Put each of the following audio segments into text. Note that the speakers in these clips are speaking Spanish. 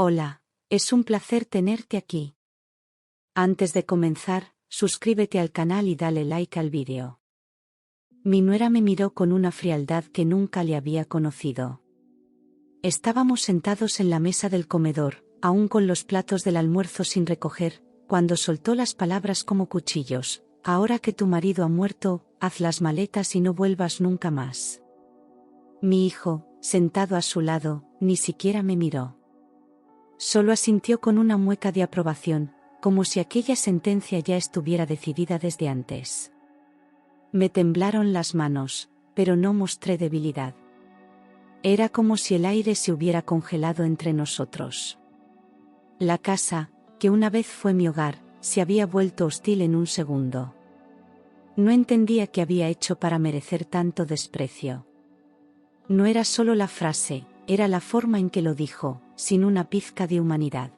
Hola, es un placer tenerte aquí. Antes de comenzar, suscríbete al canal y dale like al vídeo. Mi nuera me miró con una frialdad que nunca le había conocido. Estábamos sentados en la mesa del comedor, aún con los platos del almuerzo sin recoger, cuando soltó las palabras como cuchillos: ahora que tu marido ha muerto, haz las maletas y no vuelvas nunca más. Mi hijo, sentado a su lado, ni siquiera me miró. Solo asintió con una mueca de aprobación, como si aquella sentencia ya estuviera decidida desde antes. Me temblaron las manos, pero no mostré debilidad. Era como si el aire se hubiera congelado entre nosotros. La casa, que una vez fue mi hogar, se había vuelto hostil en un segundo. No entendía qué había hecho para merecer tanto desprecio. No era solo la frase, era la forma en que lo dijo, sin una pizca de humanidad.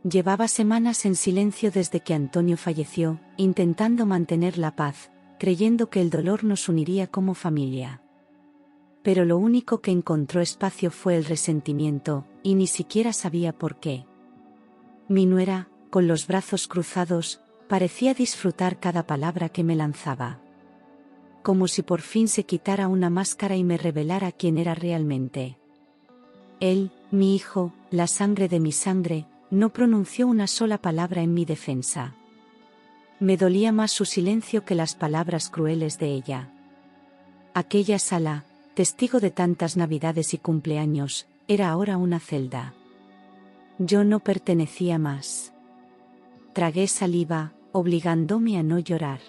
Llevaba semanas en silencio desde que Antonio falleció, intentando mantener la paz, creyendo que el dolor nos uniría como familia. Pero lo único que encontró espacio fue el resentimiento, y ni siquiera sabía por qué. Mi nuera, con los brazos cruzados, parecía disfrutar cada palabra que me lanzaba. Como si por fin se quitara una máscara y me revelara quién era realmente. Él, mi hijo, la sangre de mi sangre, no pronunció una sola palabra en mi defensa. Me dolía más su silencio que las palabras crueles de ella. Aquella sala, testigo de tantas navidades y cumpleaños, era ahora una celda. Yo no pertenecía más. Tragué saliva, obligándome a no llorar.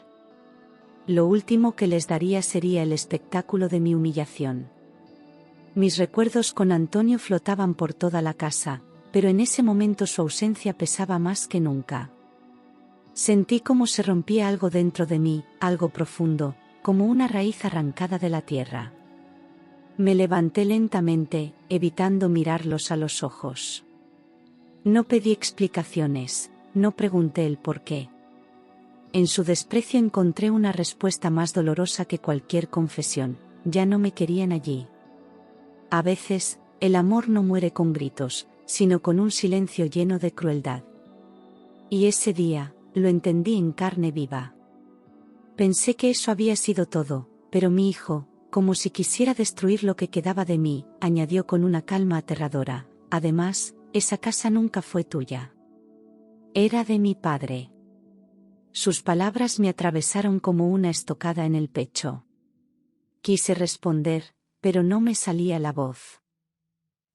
Lo último que les daría sería el espectáculo de mi humillación. Mis recuerdos con Antonio flotaban por toda la casa, pero en ese momento su ausencia pesaba más que nunca. Sentí como se rompía algo dentro de mí, algo profundo, como una raíz arrancada de la tierra. Me levanté lentamente, evitando mirarlos a los ojos. No pedí explicaciones, no pregunté el por qué. En su desprecio encontré una respuesta más dolorosa que cualquier confesión: ya no me querían allí. A veces, el amor no muere con gritos, sino con un silencio lleno de crueldad. Y ese día, lo entendí en carne viva. Pensé que eso había sido todo, pero mi hijo, como si quisiera destruir lo que quedaba de mí, añadió con una calma aterradora: además, esa casa nunca fue tuya. Era de mi padre. Sus palabras me atravesaron como una estocada en el pecho. Quise responder, pero no me salía la voz.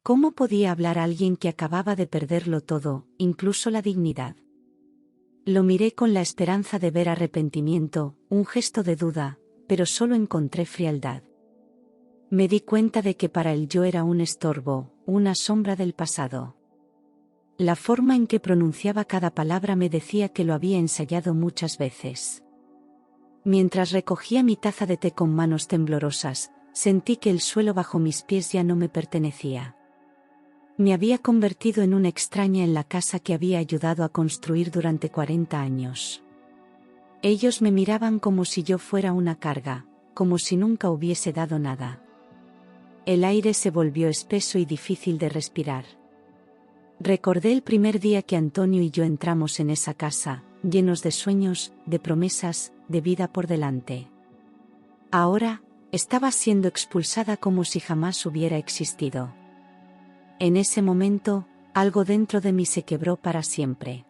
¿Cómo podía hablar alguien que acababa de perderlo todo, incluso la dignidad? Lo miré con la esperanza de ver arrepentimiento, un gesto de duda, pero solo encontré frialdad. Me di cuenta de que para él yo era un estorbo, una sombra del pasado. La forma en que pronunciaba cada palabra me decía que lo había ensayado muchas veces. Mientras recogía mi taza de té con manos temblorosas, sentí que el suelo bajo mis pies ya no me pertenecía. Me había convertido en una extraña en la casa que había ayudado a construir durante 40 años. Ellos me miraban como si yo fuera una carga, como si nunca hubiese dado nada. El aire se volvió espeso y difícil de respirar. Recordé el primer día que Antonio y yo entramos en esa casa, llenos de sueños, de promesas, de vida por delante. Ahora, estaba siendo expulsada como si jamás hubiera existido. En ese momento, algo dentro de mí se quebró para siempre.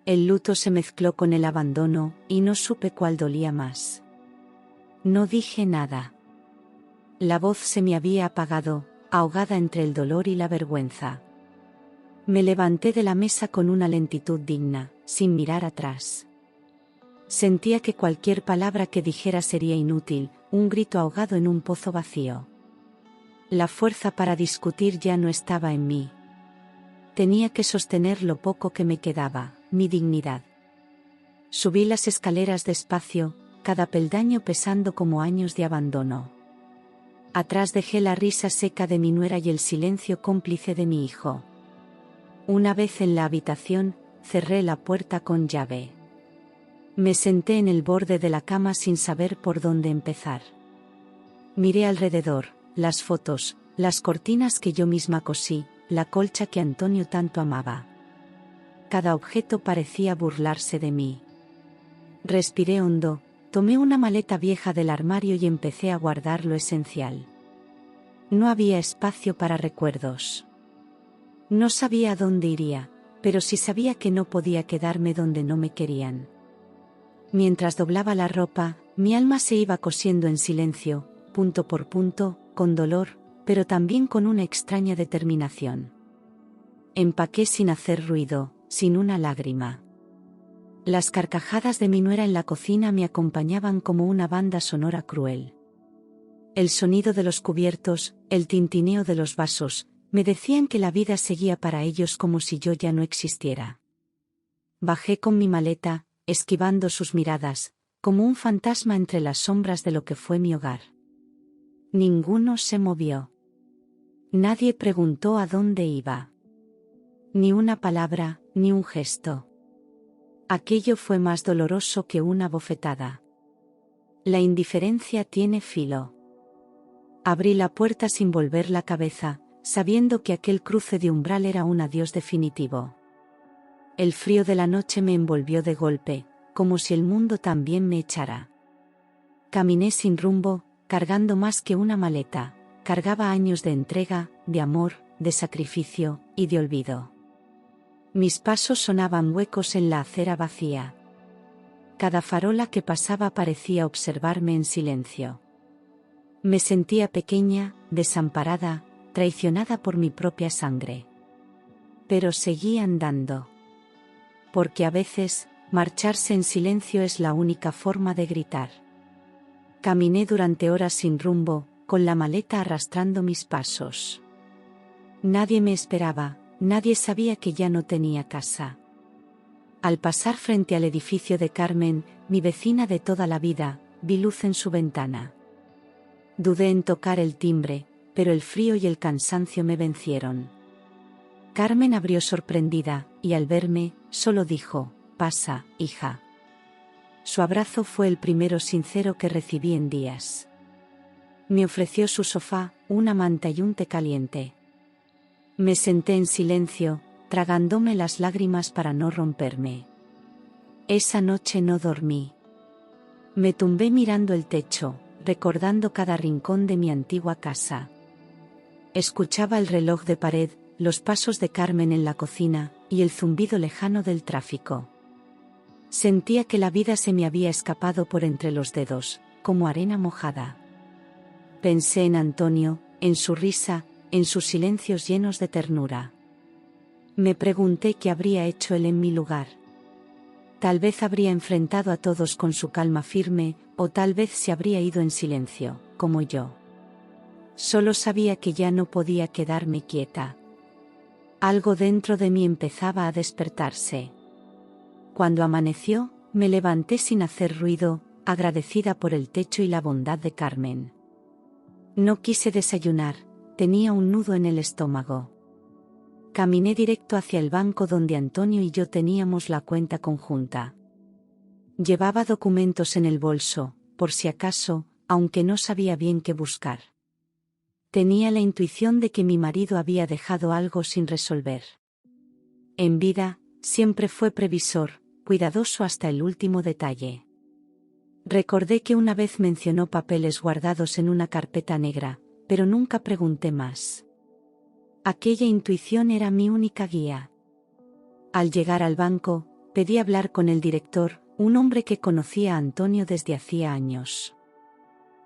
El luto se mezcló con el abandono, y no supe cuál dolía más. No dije nada. La voz se me había apagado, ahogada entre el dolor y la vergüenza. Me levanté de la mesa con una lentitud digna, sin mirar atrás. Sentía que cualquier palabra que dijera sería inútil, un grito ahogado en un pozo vacío. La fuerza para discutir ya no estaba en mí. Tenía que sostener lo poco que me quedaba, mi dignidad. Subí las escaleras despacio, cada peldaño pesando como años de abandono. Atrás dejé la risa seca de mi nuera y el silencio cómplice de mi hijo. Una vez en la habitación, cerré la puerta con llave. Me senté en el borde de la cama sin saber por dónde empezar. Miré alrededor, las fotos, las cortinas que yo misma cosí, la colcha que Antonio tanto amaba. Cada objeto parecía burlarse de mí. Respiré hondo, tomé una maleta vieja del armario y empecé a guardar lo esencial. No había espacio para recuerdos. No sabía a dónde iría, pero sí sabía que no podía quedarme donde no me querían. Mientras doblaba la ropa, mi alma se iba cosiendo en silencio, punto por punto, con dolor, pero también con una extraña determinación. Empaqué sin hacer ruido, sin una lágrima. Las carcajadas de mi nuera en la cocina me acompañaban como una banda sonora cruel. El sonido de los cubiertos, el tintineo de los vasos, me decían que la vida seguía para ellos como si yo ya no existiera. Bajé con mi maleta, esquivando sus miradas, como un fantasma entre las sombras de lo que fue mi hogar. Ninguno se movió. Nadie preguntó a dónde iba. Ni una palabra, ni un gesto. Aquello fue más doloroso que una bofetada. La indiferencia tiene filo. Abrí la puerta sin volver la cabeza, sabiendo que aquel cruce de umbral era un adiós definitivo. El frío de la noche me envolvió de golpe, como si el mundo también me echara. Caminé sin rumbo, cargando más que una maleta, cargaba años de entrega, de amor, de sacrificio y de olvido. Mis pasos sonaban huecos en la acera vacía. Cada farola que pasaba parecía observarme en silencio. Me sentía pequeña, desamparada, traicionada por mi propia sangre. Pero seguí andando. Porque a veces, marcharse en silencio es la única forma de gritar. Caminé durante horas sin rumbo, con la maleta arrastrando mis pasos. Nadie me esperaba, nadie sabía que ya no tenía casa. Al pasar frente al edificio de Carmen, mi vecina de toda la vida, vi luz en su ventana. Dudé en tocar el timbre, pero el frío y el cansancio me vencieron. Carmen abrió sorprendida, y al verme, solo dijo: «Pasa, hija». Su abrazo fue el primero sincero que recibí en días. Me ofreció su sofá, una manta y un té caliente. Me senté en silencio, tragándome las lágrimas para no romperme. Esa noche no dormí. Me tumbé mirando el techo, recordando cada rincón de mi antigua casa. Escuchaba el reloj de pared, los pasos de Carmen en la cocina, y el zumbido lejano del tráfico. Sentía que la vida se me había escapado por entre los dedos, como arena mojada. Pensé en Antonio, en su risa, en sus silencios llenos de ternura. Me pregunté qué habría hecho él en mi lugar. Tal vez habría enfrentado a todos con su calma firme, o tal vez se habría ido en silencio, como yo. Solo sabía que ya no podía quedarme quieta. Algo dentro de mí empezaba a despertarse. Cuando amaneció, me levanté sin hacer ruido, agradecida por el techo y la bondad de Carmen. No quise desayunar, tenía un nudo en el estómago. Caminé directo hacia el banco donde Antonio y yo teníamos la cuenta conjunta. Llevaba documentos en el bolso, por si acaso, aunque no sabía bien qué buscar. Tenía la intuición de que mi marido había dejado algo sin resolver. En vida, siempre fue previsor, cuidadoso hasta el último detalle. Recordé que una vez mencionó papeles guardados en una carpeta negra, pero nunca pregunté más. Aquella intuición era mi única guía. Al llegar al banco, pedí hablar con el director, un hombre que conocía a Antonio desde hacía años.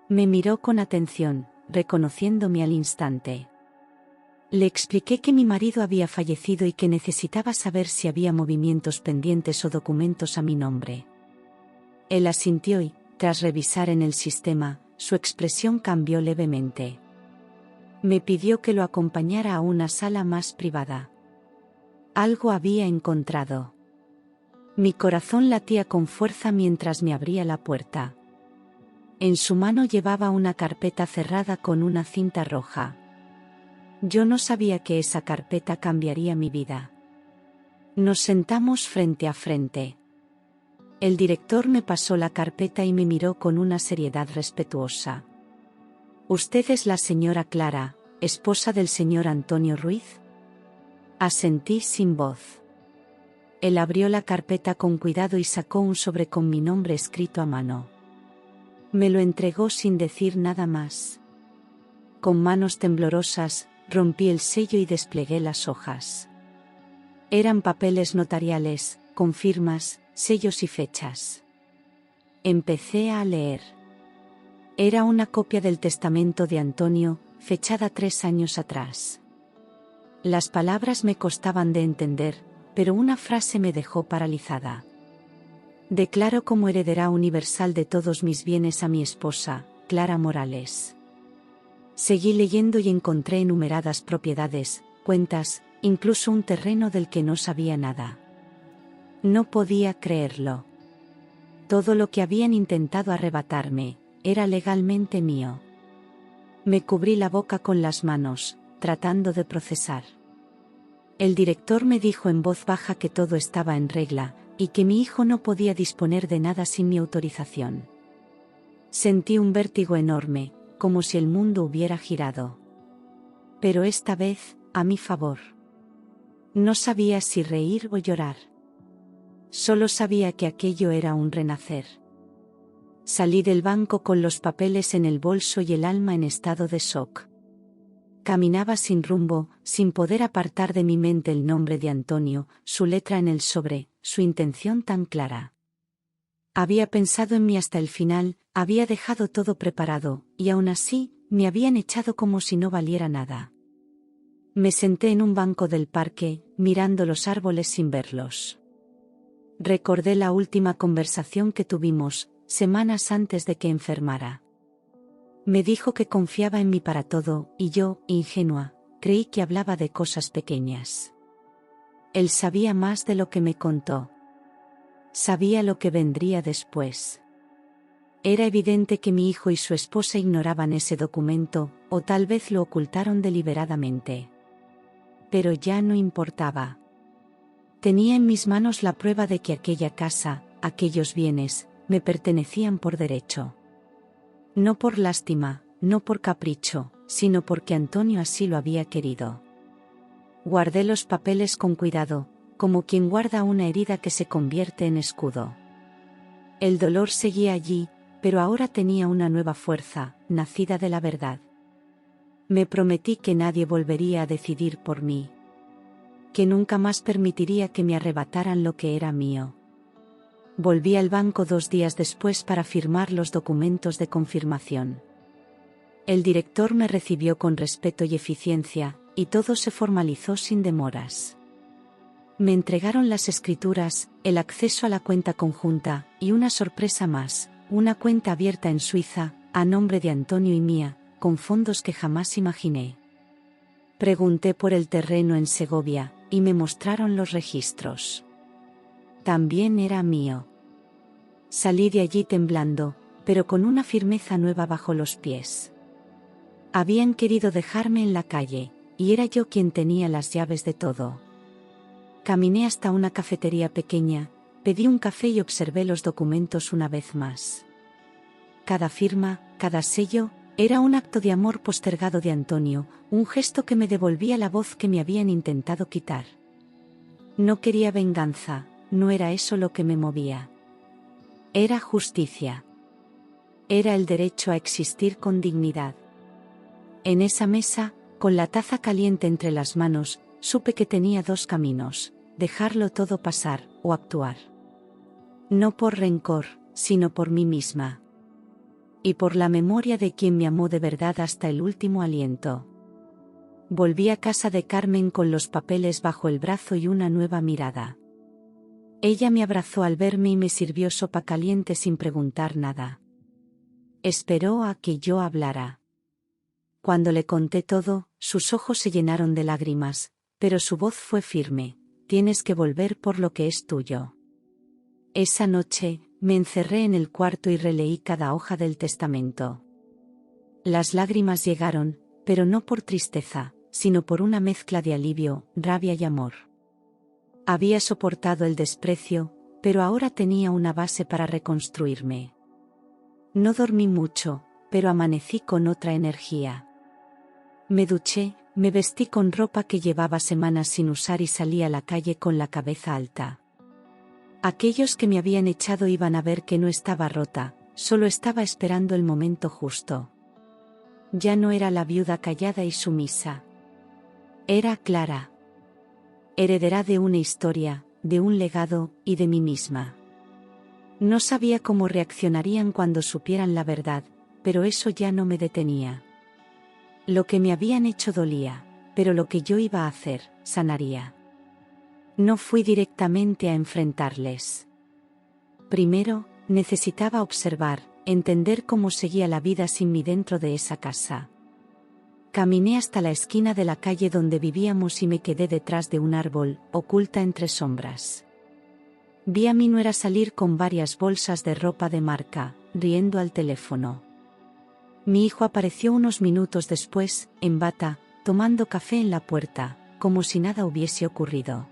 Me miró con atención, reconociéndome al instante. Le expliqué que mi marido había fallecido y que necesitaba saber si había movimientos pendientes o documentos a mi nombre. Él asintió y, tras revisar en el sistema, su expresión cambió levemente. Me pidió que lo acompañara a una sala más privada. Algo había encontrado. Mi corazón latía con fuerza mientras me abría la puerta. En su mano llevaba una carpeta cerrada con una cinta roja. Yo no sabía que esa carpeta cambiaría mi vida. Nos sentamos frente a frente. El director me pasó la carpeta y me miró con una seriedad respetuosa. «¿Usted es la señora Clara, esposa del señor Antonio Ruiz?». Asentí sin voz. Él abrió la carpeta con cuidado y sacó un sobre con mi nombre escrito a mano. Me lo entregó sin decir nada más. Con manos temblorosas, rompí el sello y desplegué las hojas. Eran papeles notariales, con firmas, sellos y fechas. Empecé a leer. Era una copia del testamento de Antonio, fechada 3 años atrás. Las palabras me costaban de entender, pero una frase me dejó paralizada. Declaro como heredera universal de todos mis bienes a mi esposa, Clara Morales. Seguí leyendo y encontré enumeradas propiedades, cuentas, incluso un terreno del que no sabía nada. No podía creerlo. Todo lo que habían intentado arrebatarme, era legalmente mío. Me cubrí la boca con las manos, tratando de procesar. El director me dijo en voz baja que todo estaba en regla, y que mi hijo no podía disponer de nada sin mi autorización. Sentí un vértigo enorme, como si el mundo hubiera girado. Pero esta vez, a mi favor. No sabía si reír o llorar. Solo sabía que aquello era un renacer. Salí del banco con los papeles en el bolso y el alma en estado de shock. Caminaba sin rumbo, sin poder apartar de mi mente el nombre de Antonio, su letra en el sobre, su intención tan clara. Había pensado en mí hasta el final, había dejado todo preparado, y aún así, me habían echado como si no valiera nada. Me senté en un banco del parque, mirando los árboles sin verlos. Recordé la última conversación que tuvimos, semanas antes de que enfermara. Me dijo que confiaba en mí para todo, y yo, ingenua, creí que hablaba de cosas pequeñas. Él sabía más de lo que me contó. Sabía lo que vendría después. Era evidente que mi hijo y su esposa ignoraban ese documento, o tal vez lo ocultaron deliberadamente. Pero ya no importaba. Tenía en mis manos la prueba de que aquella casa, aquellos bienes, me pertenecían por derecho. No por lástima, no por capricho, sino porque Antonio así lo había querido. Guardé los papeles con cuidado, como quien guarda una herida que se convierte en escudo. El dolor seguía allí, pero ahora tenía una nueva fuerza, nacida de la verdad. Me prometí que nadie volvería a decidir por mí. Que nunca más permitiría que me arrebataran lo que era mío. Volví al banco 2 días después para firmar los documentos de confirmación. El director me recibió con respeto y eficiencia, y todo se formalizó sin demoras. Me entregaron las escrituras, el acceso a la cuenta conjunta, y una sorpresa más, una cuenta abierta en Suiza, a nombre de Antonio y mía, con fondos que jamás imaginé. Pregunté por el terreno en Segovia, y me mostraron los registros. También era mío. Salí de allí temblando, pero con una firmeza nueva bajo los pies. Habían querido dejarme en la calle, y era yo quien tenía las llaves de todo. Caminé hasta una cafetería pequeña, pedí un café y observé los documentos una vez más. Cada firma, cada sello, era un acto de amor postergado de Antonio, un gesto que me devolvía la voz que me habían intentado quitar. No quería venganza, no era eso lo que me movía. Era justicia. Era el derecho a existir con dignidad. En esa mesa, con la taza caliente entre las manos, supe que tenía 2 caminos, dejarlo todo pasar, o actuar. No por rencor, sino por mí misma. Y por la memoria de quien me amó de verdad hasta el último aliento. Volví a casa de Carmen con los papeles bajo el brazo y una nueva mirada. Ella me abrazó al verme y me sirvió sopa caliente sin preguntar nada. Esperó a que yo hablara. Cuando le conté todo, sus ojos se llenaron de lágrimas, pero su voz fue firme: tienes que volver por lo que es tuyo. Esa noche, me encerré en el cuarto y releí cada hoja del testamento. Las lágrimas llegaron, pero no por tristeza, sino por una mezcla de alivio, rabia y amor. Había soportado el desprecio, pero ahora tenía una base para reconstruirme. No dormí mucho, pero amanecí con otra energía. Me duché, Me vestí con ropa que llevaba semanas sin usar y salí a la calle con la cabeza alta. Aquellos que me habían echado iban a ver que no estaba rota, solo estaba esperando el momento justo. Ya no era la viuda callada y sumisa. Era Clara. Heredera de una historia, de un legado, y de mí misma. No sabía cómo reaccionarían cuando supieran la verdad, pero eso ya no me detenía. Lo que me habían hecho dolía, pero lo que yo iba a hacer, sanaría. No fui directamente a enfrentarles. Primero, necesitaba observar, entender cómo seguía la vida sin mí dentro de esa casa. Caminé hasta la esquina de la calle donde vivíamos y me quedé detrás de un árbol, oculta entre sombras. Vi a mi nuera salir con varias bolsas de ropa de marca, riendo al teléfono. Mi hijo apareció unos minutos después, en bata, tomando café en la puerta, como si nada hubiese ocurrido.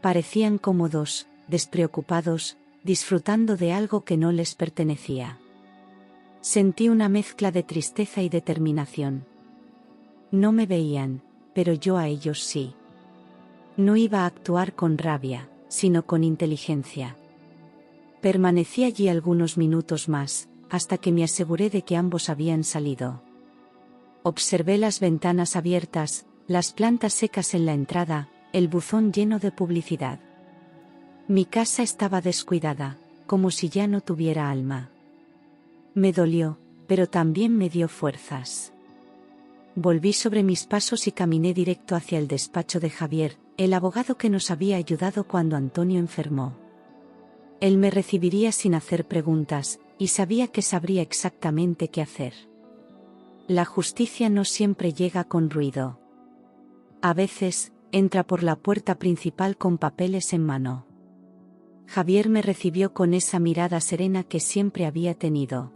Parecían cómodos, despreocupados, disfrutando de algo que no les pertenecía. Sentí una mezcla de tristeza y determinación. No me veían, pero yo a ellos sí. No iba a actuar con rabia, sino con inteligencia. Permanecí allí algunos minutos más, hasta que me aseguré de que ambos habían salido. Observé las ventanas abiertas, las plantas secas en la entrada, el buzón lleno de publicidad. Mi casa estaba descuidada, como si ya no tuviera alma. Me dolió, pero también me dio fuerzas. Volví sobre mis pasos y caminé directo hacia el despacho de Javier, el abogado que nos había ayudado cuando Antonio enfermó. Él me recibiría sin hacer preguntas, y sabía que sabría exactamente qué hacer. La justicia no siempre llega con ruido. A veces, entra por la puerta principal con papeles en mano. Javier me recibió con esa mirada serena que siempre había tenido.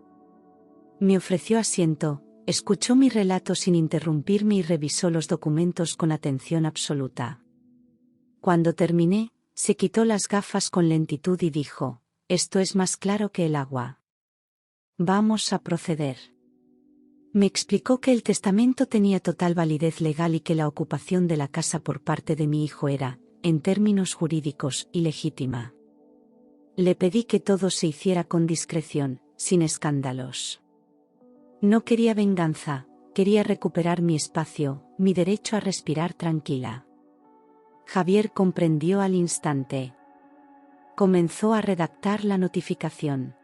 Me ofreció asiento, escuchó mi relato sin interrumpirme y revisó los documentos con atención absoluta. Cuando terminé, se quitó las gafas con lentitud y dijo: «Esto es más claro que el agua. Vamos a proceder». Me explicó que el testamento tenía total validez legal y que la ocupación de la casa por parte de mi hijo era, en términos jurídicos, ilegítima. Le pedí que todo se hiciera con discreción, sin escándalos. No quería venganza, quería recuperar mi espacio, mi derecho a respirar tranquila. Javier comprendió al instante. Comenzó a redactar la notificación.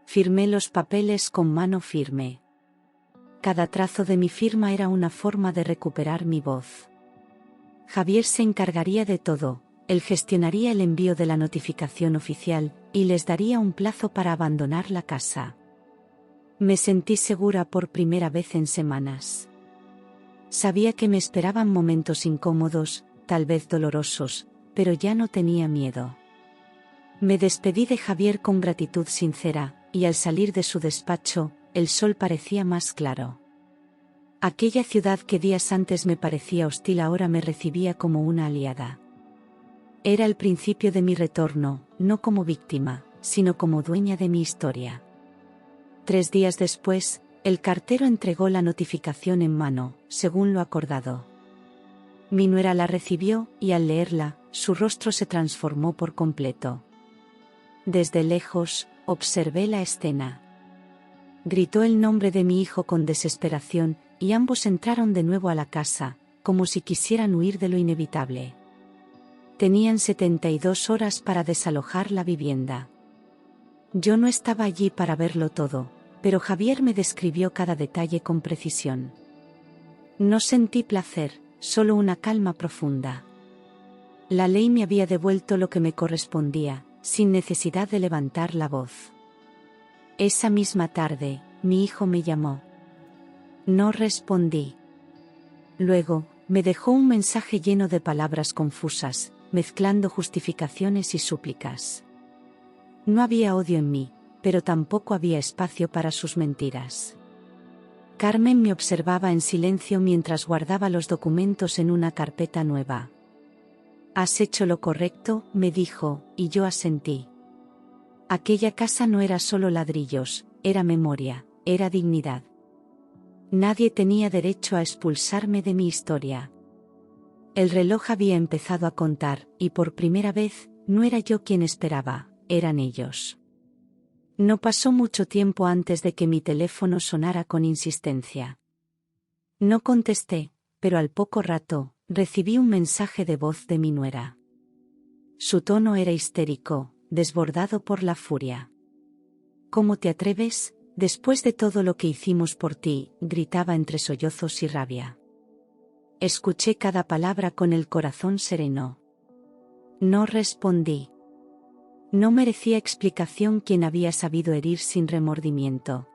Firmé los papeles con mano firme. Cada trazo de mi firma era una forma de recuperar mi voz. Javier se encargaría de todo, él gestionaría el envío de la notificación oficial, y les daría un plazo para abandonar la casa. Me sentí segura por primera vez en semanas. Sabía que me esperaban momentos incómodos, tal vez dolorosos, pero ya no tenía miedo. Me despedí de Javier con gratitud sincera, y al salir de su despacho, el sol parecía más claro. Aquella ciudad que días antes me parecía hostil ahora me recibía como una aliada. Era el principio de mi retorno, no como víctima, sino como dueña de mi historia. 3 días después, el cartero entregó la notificación en mano, según lo acordado. Mi nuera la recibió, y al leerla, su rostro se transformó por completo. Desde lejos, observé la escena. Gritó el nombre de mi hijo con desesperación, y ambos entraron de nuevo a la casa, como si quisieran huir de lo inevitable. Tenían 72 horas para desalojar la vivienda. Yo no estaba allí para verlo todo, pero Javier me describió cada detalle con precisión. No sentí placer, solo una calma profunda. La ley me había devuelto lo que me correspondía, sin necesidad de levantar la voz. Esa misma tarde, mi hijo me llamó. No respondí. Luego, me dejó un mensaje lleno de palabras confusas, mezclando justificaciones y súplicas. No había odio en mí, pero tampoco había espacio para sus mentiras. Carmen me observaba en silencio mientras guardaba los documentos en una carpeta nueva. «Has hecho lo correcto», me dijo, y yo asentí. Aquella casa no era solo ladrillos, era memoria, era dignidad. Nadie tenía derecho a expulsarme de mi historia. El reloj había empezado a contar, y por primera vez, no era yo quien esperaba, eran ellos. No pasó mucho tiempo antes de que mi teléfono sonara con insistencia. No contesté, pero al poco rato, recibí un mensaje de voz de mi nuera. Su tono era histérico, desbordado por la furia. «¿Cómo te atreves? Después de todo lo que hicimos por ti», gritaba entre sollozos y rabia. Escuché cada palabra con el corazón sereno. No respondí. No merecía explicación quien había sabido herir sin remordimiento.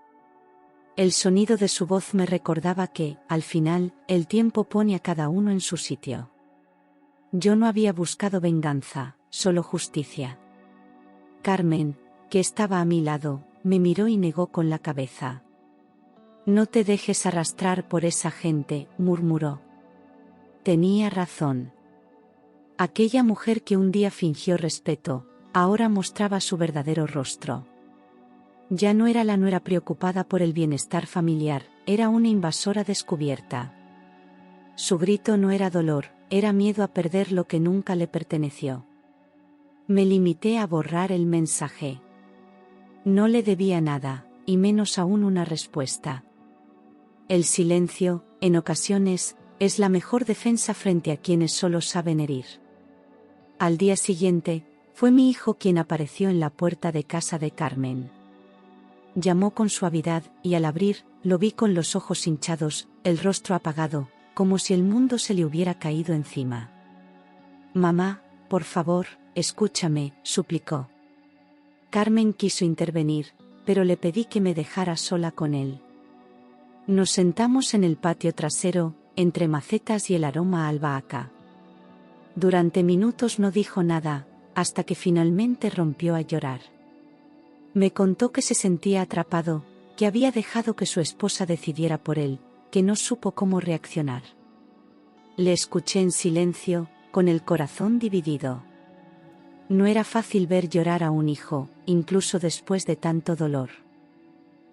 El sonido de su voz me recordaba que, al final, el tiempo pone a cada uno en su sitio. Yo no había buscado venganza, solo justicia. Carmen, que estaba a mi lado, me miró y negó con la cabeza. «No te dejes arrastrar por esa gente», murmuró. Tenía razón. Aquella mujer que un día fingió respeto, ahora mostraba su verdadero rostro. Ya no era la nuera preocupada por el bienestar familiar, era una invasora descubierta. Su grito no era dolor, era miedo a perder lo que nunca le perteneció. Me limité a borrar el mensaje. No le debía nada, y menos aún una respuesta. El silencio, en ocasiones, es la mejor defensa frente a quienes solo saben herir. Al día siguiente, fue mi hijo quien apareció en la puerta de casa de Carmen. Llamó con suavidad, y al abrir, lo vi con los ojos hinchados, el rostro apagado, como si el mundo se le hubiera caído encima. «Mamá, por favor, escúchame», suplicó. Carmen quiso intervenir, pero le pedí que me dejara sola con él. Nos sentamos en el patio trasero, entre macetas y el aroma a albahaca. Durante minutos no dijo nada, hasta que finalmente rompió a llorar. Me contó que se sentía atrapado, que había dejado que su esposa decidiera por él, que no supo cómo reaccionar. Le escuché en silencio, con el corazón dividido. No era fácil ver llorar a un hijo, incluso después de tanto dolor.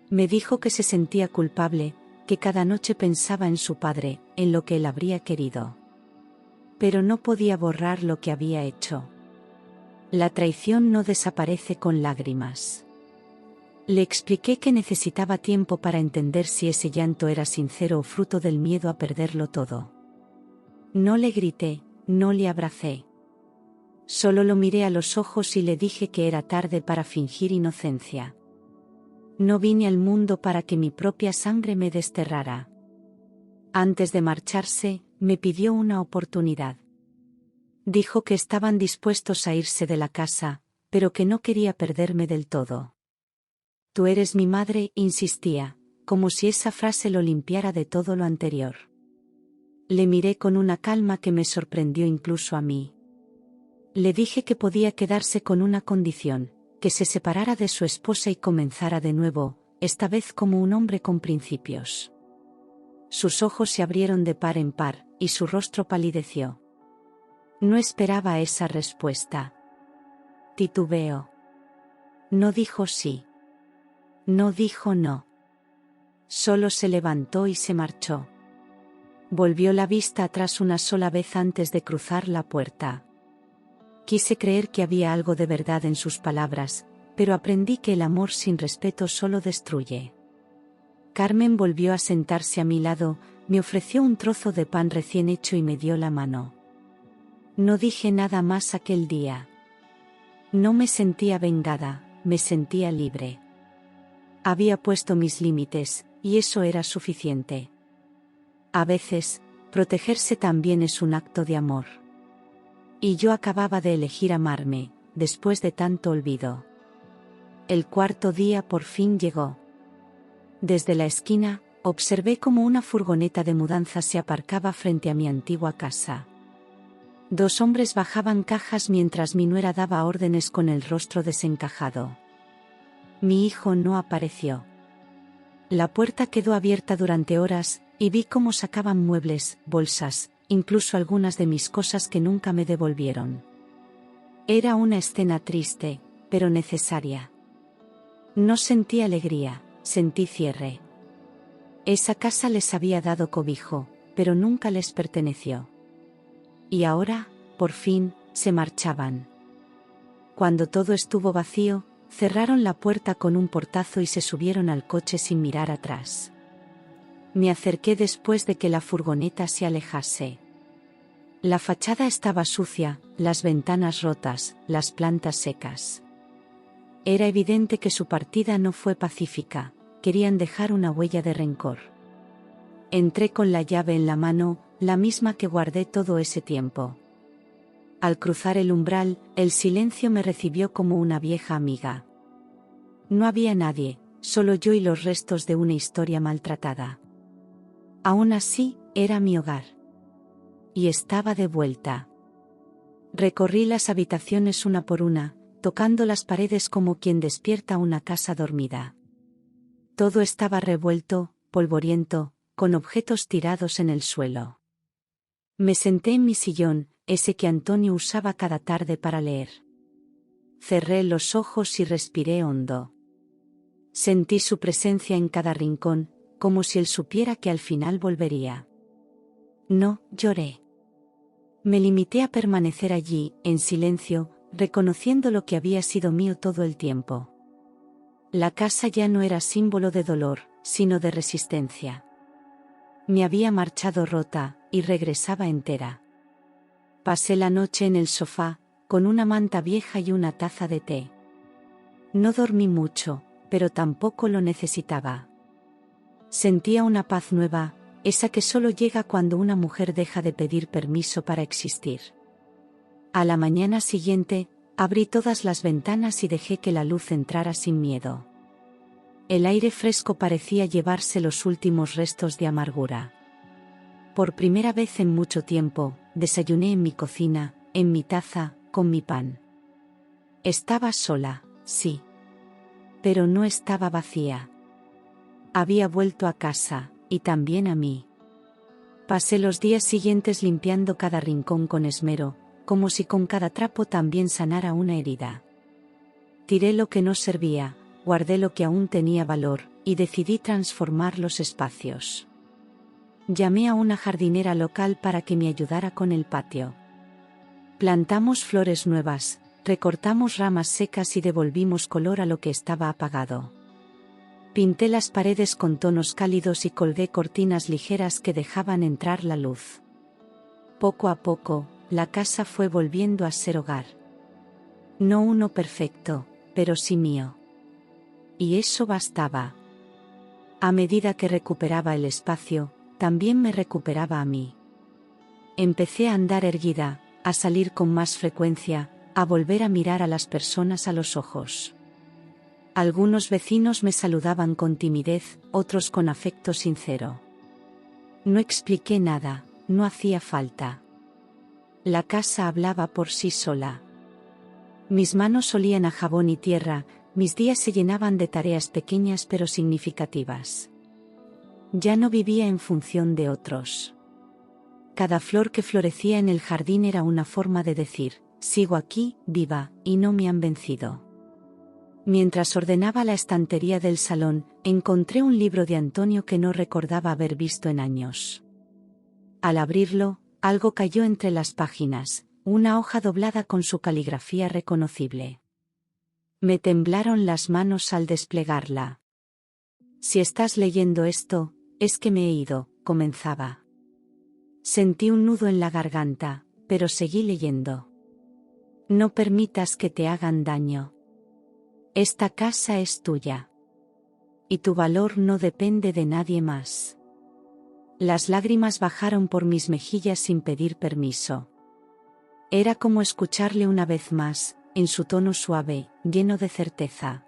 Me dijo que se sentía culpable, que cada noche pensaba en su padre, en lo que él habría querido. Pero no podía borrar lo que había hecho. La traición no desaparece con lágrimas. Le expliqué que necesitaba tiempo para entender si ese llanto era sincero o fruto del miedo a perderlo todo. No le grité, no le abracé. Solo lo miré a los ojos y le dije que era tarde para fingir inocencia. No vine al mundo para que mi propia sangre me desterrara. Antes de marcharse, me pidió una oportunidad. Dijo que estaban dispuestos a irse de la casa, pero que no quería perderme del todo. «Tú eres mi madre», insistía, como si esa frase lo limpiara de todo lo anterior. Le miré con una calma que me sorprendió incluso a mí. Le dije que podía quedarse con una condición, que se separara de su esposa y comenzara de nuevo, esta vez como un hombre con principios. Sus ojos se abrieron de par en par, y su rostro palideció. No esperaba esa respuesta. Titubeó. No dijo sí. No dijo no. Solo se levantó y se marchó. Volvió la vista atrás una sola vez antes de cruzar la puerta. Quise creer que había algo de verdad en sus palabras, pero aprendí que el amor sin respeto solo destruye. Carmen volvió a sentarse a mi lado, me ofreció un trozo de pan recién hecho y me dio la mano. No dije nada más aquel día. No me sentía vengada, me sentía libre. Había puesto mis límites, y eso era suficiente. A veces, protegerse también es un acto de amor. Y yo acababa de elegir amarme, después de tanto olvido. El cuarto día por fin llegó. Desde la esquina, observé cómo una furgoneta de mudanza se aparcaba frente a mi antigua casa. 2 hombres bajaban cajas mientras mi nuera daba órdenes con el rostro desencajado. Mi hijo no apareció. La puerta quedó abierta durante horas, y vi cómo sacaban muebles, bolsas, incluso algunas de mis cosas que nunca me devolvieron. Era una escena triste, pero necesaria. No sentí alegría, sentí cierre. Esa casa les había dado cobijo, pero nunca les perteneció. Y ahora, por fin, se marchaban. Cuando todo estuvo vacío, cerraron la puerta con un portazo y se subieron al coche sin mirar atrás. Me acerqué después de que la furgoneta se alejase. La fachada estaba sucia, las ventanas rotas, las plantas secas. Era evidente que su partida no fue pacífica, querían dejar una huella de rencor. Entré con la llave en la mano, la misma que guardé todo ese tiempo. Al cruzar el umbral, el silencio me recibió como una vieja amiga. No había nadie, solo yo y los restos de una historia maltratada. Aún así, era mi hogar. Y estaba de vuelta. Recorrí las habitaciones una por una, tocando las paredes como quien despierta una casa dormida. Todo estaba revuelto, polvoriento, con objetos tirados en el suelo. Me senté en mi sillón, ese que Antonio usaba cada tarde para leer. Cerré los ojos y respiré hondo. Sentí su presencia en cada rincón, como si él supiera que al final volvería. No lloré. Me limité a permanecer allí, en silencio, reconociendo lo que había sido mío todo el tiempo. La casa ya no era símbolo de dolor, sino de resistencia. Me había marchado rota, y regresaba entera. Pasé la noche en el sofá, con una manta vieja y una taza de té. No dormí mucho, pero tampoco lo necesitaba. Sentía una paz nueva, esa que solo llega cuando una mujer deja de pedir permiso para existir. A la mañana siguiente, abrí todas las ventanas y dejé que la luz entrara sin miedo. El aire fresco parecía llevarse los últimos restos de amargura. Por primera vez en mucho tiempo, desayuné en mi cocina, en mi taza, con mi pan. Estaba sola, sí. Pero no estaba vacía. Había vuelto a casa, y también a mí. Pasé los días siguientes limpiando cada rincón con esmero, como si con cada trapo también sanara una herida. Tiré lo que no servía, guardé lo que aún tenía valor, y decidí transformar los espacios. Llamé a una jardinera local para que me ayudara con el patio. Plantamos flores nuevas, recortamos ramas secas y devolvimos color a lo que estaba apagado. Pinté las paredes con tonos cálidos y colgué cortinas ligeras que dejaban entrar la luz. Poco a poco, la casa fue volviendo a ser hogar. No uno perfecto, pero sí mío. Y eso bastaba. A medida que recuperaba el espacio, también me recuperaba a mí. Empecé a andar erguida, a salir con más frecuencia, a volver a mirar a las personas a los ojos. Algunos vecinos me saludaban con timidez, otros con afecto sincero. No expliqué nada, no hacía falta. La casa hablaba por sí sola. Mis manos olían a jabón y tierra, mis días se llenaban de tareas pequeñas pero significativas. Ya no vivía en función de otros. Cada flor que florecía en el jardín era una forma de decir, sigo aquí, viva, y no me han vencido. Mientras ordenaba la estantería del salón, encontré un libro de Antonio que no recordaba haber visto en años. Al abrirlo, algo cayó entre las páginas, una hoja doblada con su caligrafía reconocible. Me temblaron las manos al desplegarla. Si estás leyendo esto, es que me he ido, comenzaba. Sentí un nudo en la garganta, pero seguí leyendo. No permitas que te hagan daño. Esta casa es tuya. Y tu valor no depende de nadie más. Las lágrimas bajaron por mis mejillas sin pedir permiso. Era como escucharle una vez más, en su tono suave, lleno de certeza.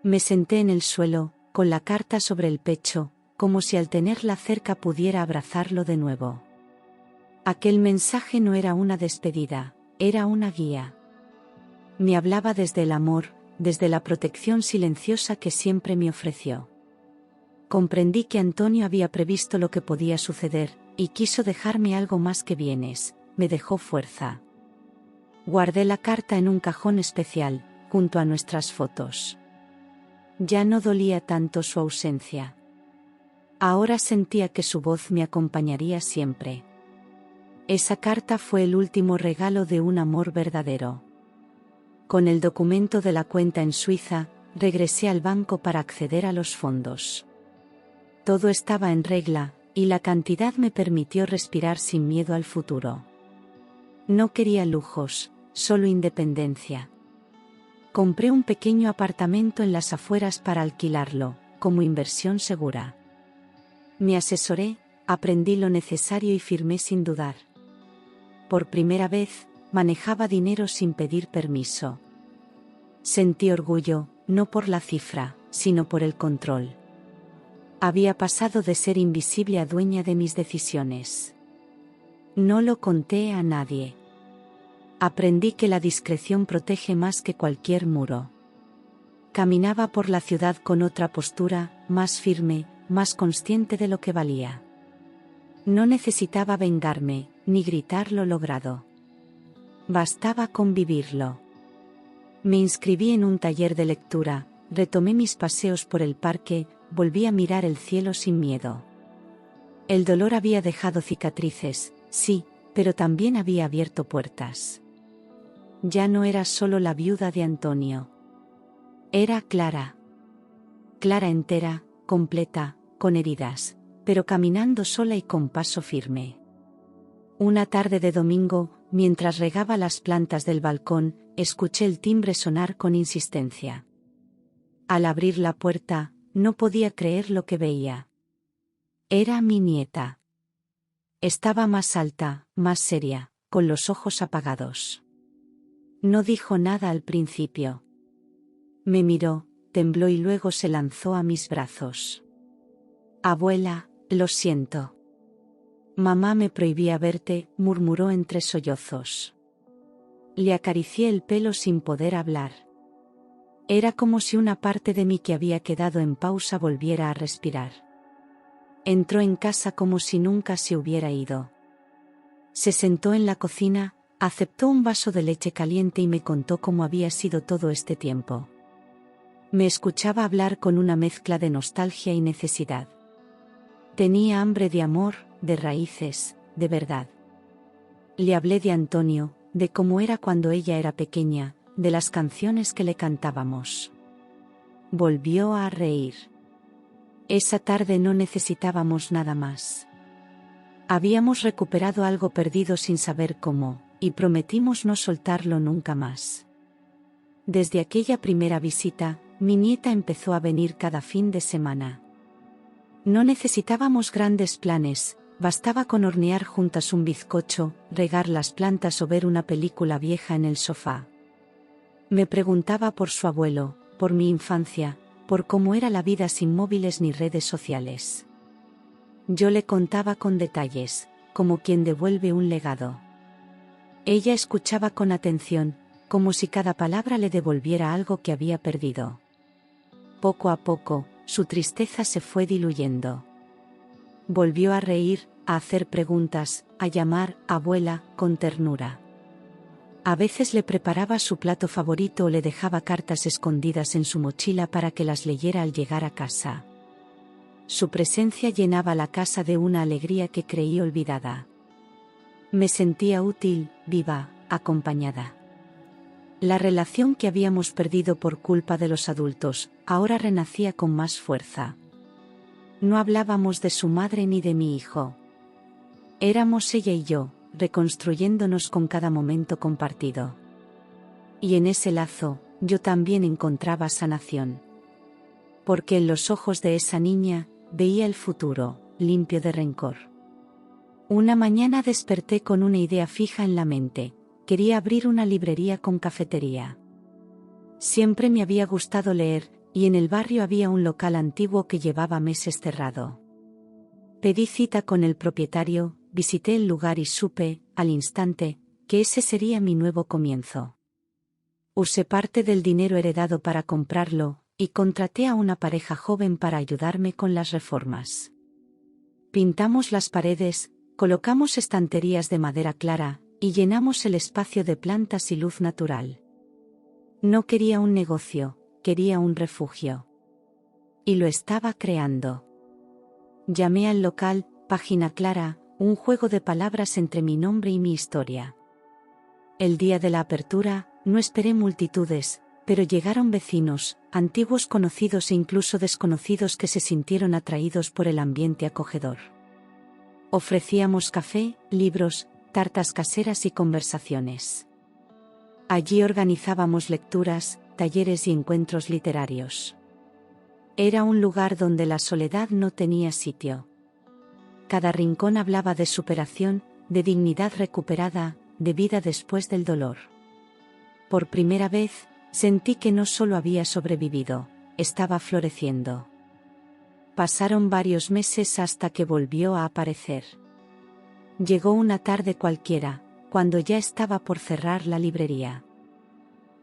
Me senté en el suelo, con la carta sobre el pecho, como si al tenerla cerca pudiera abrazarlo de nuevo. Aquel mensaje no era una despedida, era una guía. Me hablaba desde el amor, desde la protección silenciosa que siempre me ofreció. Comprendí que Antonio había previsto lo que podía suceder, y quiso dejarme algo más que bienes, me dejó fuerza. Guardé la carta en un cajón especial, junto a nuestras fotos. Ya no dolía tanto su ausencia. Ahora sentía que su voz me acompañaría siempre. Esa carta fue el último regalo de un amor verdadero. Con el documento de la cuenta en Suiza, regresé al banco para acceder a los fondos. Todo estaba en regla, y la cantidad me permitió respirar sin miedo al futuro. No quería lujos, solo independencia. Compré un pequeño apartamento en las afueras para alquilarlo, como inversión segura. Me asesoré, aprendí lo necesario y firmé sin dudar. Por primera vez, manejaba dinero sin pedir permiso. Sentí orgullo, no por la cifra, sino por el control. Había pasado de ser invisible a dueña de mis decisiones. No lo conté a nadie. Aprendí que la discreción protege más que cualquier muro. Caminaba por la ciudad con otra postura, más firme, más consciente de lo que valía. No necesitaba vengarme, ni gritar lo logrado. Bastaba con vivirlo. Me inscribí en un taller de lectura, retomé mis paseos por el parque, volví a mirar el cielo sin miedo. El dolor había dejado cicatrices, sí, pero también había abierto puertas. Ya no era solo la viuda de Antonio. Era Clara. Clara entera, completa, con heridas, pero caminando sola y con paso firme. Una tarde de domingo, mientras regaba las plantas del balcón, escuché el timbre sonar con insistencia. Al abrir la puerta, no podía creer lo que veía. Era mi nieta. Estaba más alta, más seria, con los ojos apagados. No dijo nada al principio. Me miró, tembló y luego se lanzó a mis brazos. Abuela, lo siento. Mamá me prohibía verte, murmuró entre sollozos. Le acaricié el pelo sin poder hablar. Era como si una parte de mí que había quedado en pausa volviera a respirar. Entró en casa como si nunca se hubiera ido. Se sentó en la cocina, aceptó un vaso de leche caliente y me contó cómo había sido todo este tiempo. Me escuchaba hablar con una mezcla de nostalgia y necesidad. Tenía hambre de amor, de raíces, de verdad. Le hablé de Antonio, de cómo era cuando ella era pequeña, de las canciones que le cantábamos. Volvió a reír. Esa tarde no necesitábamos nada más. Habíamos recuperado algo perdido sin saber cómo, y prometimos no soltarlo nunca más. Desde aquella primera visita, mi nieta empezó a venir cada fin de semana. No necesitábamos grandes planes, bastaba con hornear juntas un bizcocho, regar las plantas o ver una película vieja en el sofá. Me preguntaba por su abuelo, por mi infancia, por cómo era la vida sin móviles ni redes sociales. Yo le contaba con detalles, como quien devuelve un legado. Ella escuchaba con atención, como si cada palabra le devolviera algo que había perdido. Poco a poco, su tristeza se fue diluyendo. Volvió a reír, a hacer preguntas, a llamar abuela con ternura. A veces le preparaba su plato favorito o le dejaba cartas escondidas en su mochila para que las leyera al llegar a casa. Su presencia llenaba la casa de una alegría que creí olvidada. Me sentía útil, viva, acompañada. La relación que habíamos perdido por culpa de los adultos, ahora renacía con más fuerza. No hablábamos de su madre ni de mi hijo. Éramos ella y yo, reconstruyéndonos con cada momento compartido. Y en ese lazo, yo también encontraba sanación. Porque en los ojos de esa niña, veía el futuro, limpio de rencor. Una mañana desperté con una idea fija en la mente. Quería abrir una librería con cafetería. Siempre me había gustado leer, y en el barrio había un local antiguo que llevaba meses cerrado. Pedí cita con el propietario, visité el lugar y supe, al instante, que ese sería mi nuevo comienzo. Usé parte del dinero heredado para comprarlo, y contraté a una pareja joven para ayudarme con las reformas. Pintamos las paredes, colocamos estanterías de madera clara, y llenamos el espacio de plantas y luz natural. No quería un negocio, quería un refugio. Y lo estaba creando. Llamé al local, Página Clara, un juego de palabras entre mi nombre y mi historia. El día de la apertura, no esperé multitudes, pero llegaron vecinos, antiguos conocidos e incluso desconocidos que se sintieron atraídos por el ambiente acogedor. Ofrecíamos café, libros, tartas caseras y conversaciones. Allí organizábamos lecturas, talleres y encuentros literarios. Era un lugar donde la soledad no tenía sitio. Cada rincón hablaba de superación, de dignidad recuperada, de vida después del dolor. Por primera vez, sentí que no solo había sobrevivido, estaba floreciendo. Pasaron varios meses hasta que volvió a aparecer. Llegó una tarde cualquiera, cuando ya estaba por cerrar la librería.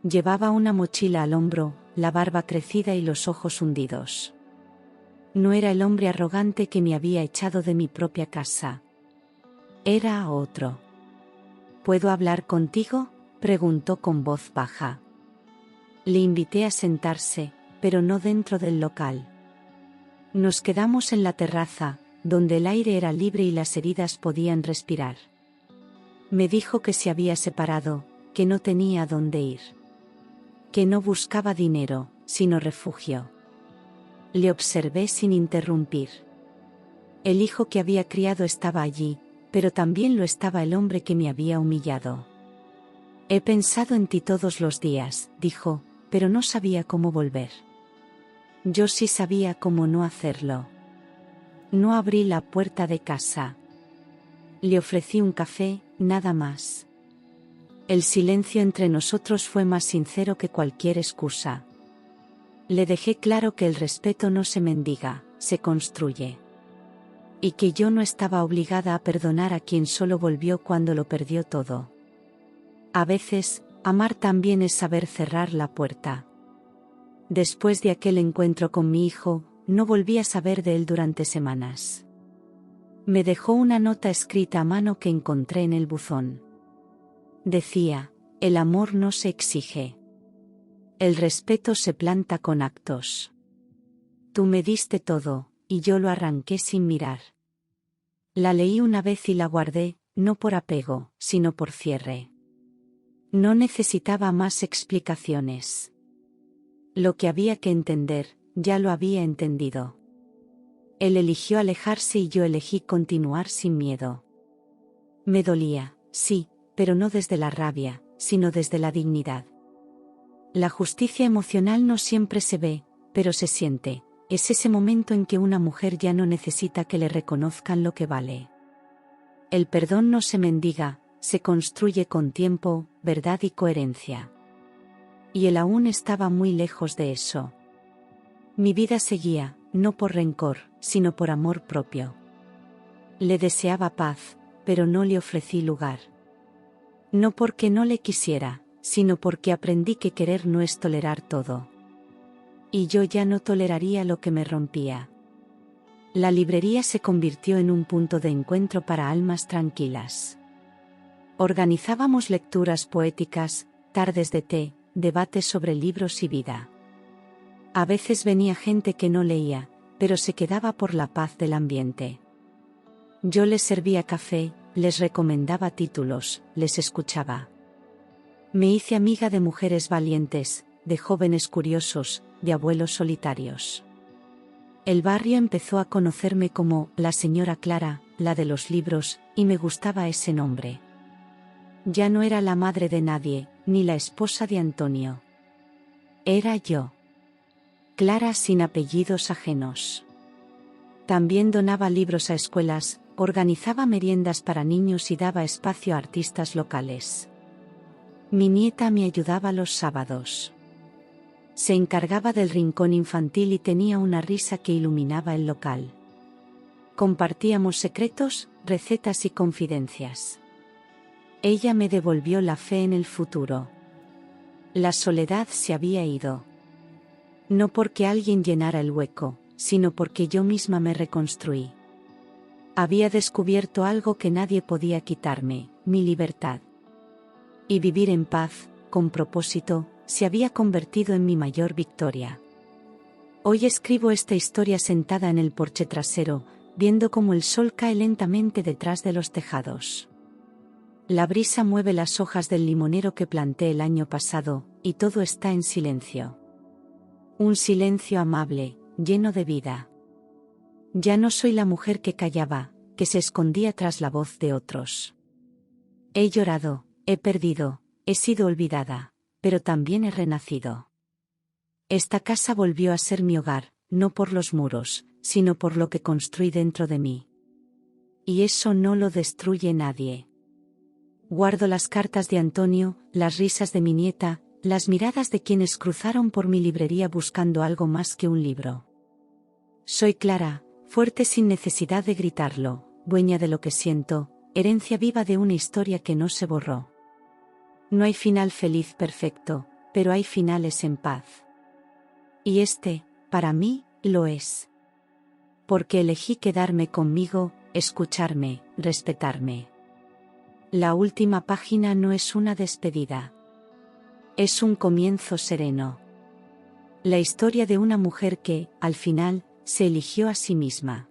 Llevaba una mochila al hombro, la barba crecida y los ojos hundidos. No era el hombre arrogante que me había echado de mi propia casa. Era otro. ¿Puedo hablar contigo?, preguntó con voz baja. Le invité a sentarse, pero no dentro del local. Nos quedamos en la terraza, donde el aire era libre y las heridas podían respirar. Me dijo que se había separado, que no tenía a dónde ir. Que no buscaba dinero, sino refugio. Le observé sin interrumpir. El hijo que había criado estaba allí, pero también lo estaba el hombre que me había humillado. He pensado en ti todos los días, dijo, pero no sabía cómo volver. Yo sí sabía cómo no hacerlo. No abrí la puerta de casa. Le ofrecí un café, nada más. El silencio entre nosotros fue más sincero que cualquier excusa. Le dejé claro que el respeto no se mendiga, se construye. Y que yo no estaba obligada a perdonar a quien solo volvió cuando lo perdió todo. A veces, amar también es saber cerrar la puerta. Después de aquel encuentro con mi hijo, no volví a saber de él durante semanas. Me dejó una nota escrita a mano que encontré en el buzón. Decía, el amor no se exige. El respeto se planta con actos. Tú me diste todo, y yo lo arranqué sin mirar. La leí una vez y la guardé, no por apego, sino por cierre. No necesitaba más explicaciones. Lo que había que entender, ya lo había entendido. Él eligió alejarse y yo elegí continuar sin miedo. Me dolía, sí, pero no desde la rabia, sino desde la dignidad. La justicia emocional no siempre se ve, pero se siente. Es ese momento en que una mujer ya no necesita que le reconozcan lo que vale. El perdón no se mendiga, se construye con tiempo, verdad y coherencia. Y él aún estaba muy lejos de eso. Mi vida seguía, no por rencor, sino por amor propio. Le deseaba paz, pero no le ofrecí lugar. No porque no le quisiera, sino porque aprendí que querer no es tolerar todo. Y yo ya no toleraría lo que me rompía. La librería se convirtió en un punto de encuentro para almas tranquilas. Organizábamos lecturas poéticas, tardes de té, debates sobre libros y vida. A veces venía gente que no leía, pero se quedaba por la paz del ambiente. Yo les servía café, les recomendaba títulos, les escuchaba. Me hice amiga de mujeres valientes, de jóvenes curiosos, de abuelos solitarios. El barrio empezó a conocerme como la señora Clara, la de los libros, y me gustaba ese nombre. Ya no era la madre de nadie, ni la esposa de Antonio. Era yo. Clara sin apellidos ajenos. También donaba libros a escuelas, organizaba meriendas para niños y daba espacio a artistas locales. Mi nieta me ayudaba los sábados. Se encargaba del rincón infantil y tenía una risa que iluminaba el local. Compartíamos secretos, recetas y confidencias. Ella me devolvió la fe en el futuro. La soledad se había ido. No porque alguien llenara el hueco, sino porque yo misma me reconstruí. Había descubierto algo que nadie podía quitarme, mi libertad. Y vivir en paz, con propósito, se había convertido en mi mayor victoria. Hoy escribo esta historia sentada en el porche trasero, viendo cómo el sol cae lentamente detrás de los tejados. La brisa mueve las hojas del limonero que planté el año pasado, y todo está en silencio. Un silencio amable, lleno de vida. Ya no soy la mujer que callaba, que se escondía tras la voz de otros. He llorado, he perdido, he sido olvidada, pero también he renacido. Esta casa volvió a ser mi hogar, no por los muros, sino por lo que construí dentro de mí. Y eso no lo destruye nadie. Guardo las cartas de Antonio, las risas de mi nieta, las miradas de quienes cruzaron por mi librería buscando algo más que un libro. Soy Clara, fuerte sin necesidad de gritarlo, dueña de lo que siento, herencia viva de una historia que no se borró. No hay final feliz perfecto, pero hay finales en paz. Y este, para mí, lo es. Porque elegí quedarme conmigo, escucharme, respetarme. La última página no es una despedida. Es un comienzo sereno. La historia de una mujer que, al final, se eligió a sí misma.